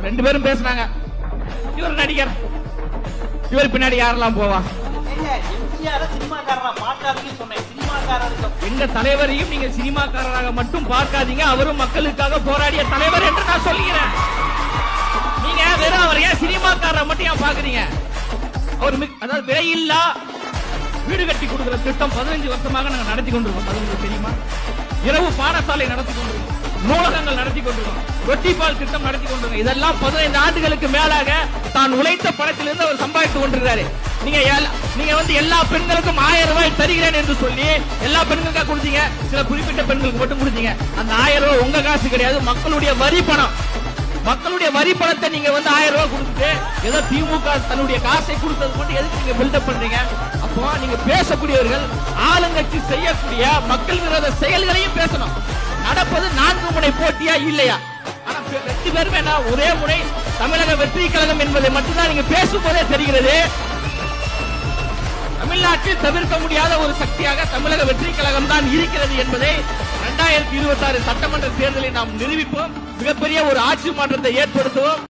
2 பேரும் பேசினாங்க. இவர் நடிகர், இவர் பின்னாடி யாரெல்லாம் போவா? எங்க தலைவரையும் நீங்க சினிமாக்காரராக மட்டும் பார்க்காதீங்க, அவரும் மக்களுக்காக போராடிய தலைவர் என்று நான் சொல்லுகிறேன். நீங்க வெறும் அவர் ஏன் சினிமாக்காரரை மட்டும் ஏன் பாக்குறீங்க? அவர் அதாவது விலையில்லா வீடு கட்டி கொடுக்கிற திட்டம் 15 வருஷமாக நாங்கள் நடத்தி கொண்டிருக்கோம். அது உங்களுக்கு தெரியுமா? இரவு பாடசாலை நடத்தி கொண்டிருக்கோம், நூலகங்கள் நடத்தி கொண்டிருக்கோம், ரொட்டிப்பால் திட்டம் நடத்தி கொண்டிருக்கோம். இதெல்லாம் 15 ஆண்டுகளுக்கு மேலாக தான் உழைத்த பணத்திலிருந்து அவர் சம்பாதித்துக் கொண்டிருக்கிறாரு. நீங்க வந்து எல்லா பெண்களுக்கும் 1000 ரூபாய் தருகிறேன் என்று சொல்லி எல்லா பெண்களுக்காக கொடுத்தீங்க, சில குறிப்பிட்ட பெண்களுக்கு மட்டும் கொடுத்தீங்க. அந்த 1000 ரூபாய் உங்க காசு கிடையாது, மக்களுடைய வரி பணம். மக்களுடைய வரி பணத்தை நீங்க வந்து 1000 ரூபாய் கொடுத்துட்டு ஏதோ திமுக தன்னுடைய காசை கொடுத்தது மட்டும் எதுக்கு நீங்க பில்டப் பண்றீங்க? அப்போ நீங்க பேசக்கூடியவர்கள் ஆளுங்கட்சி செய்யக்கூடிய மக்கள் விரோத செயல்களையும் பேசணும். நடப்பது 4 முனை போட்டியா இல்லையா? ஆனா 2 பேருமே ஒரே முனை தமிழக வெற்றி கழகம் என்பதை மட்டும்தான் நீங்க பேசும்போதே தெரிகிறது. தமிழ்நாட்டில் தவிர்க்க முடியாத ஒரு சக்தியாக தமிழக வெற்றி கழகம் தான் இருக்கிறது என்பதை 2026 சட்டமன்ற தேர்தலில் நாம் நிரூபிப்போம். மிகப்பெரிய ஒரு ஆட்சி மாற்றத்தை ஏற்படுத்துவோம்.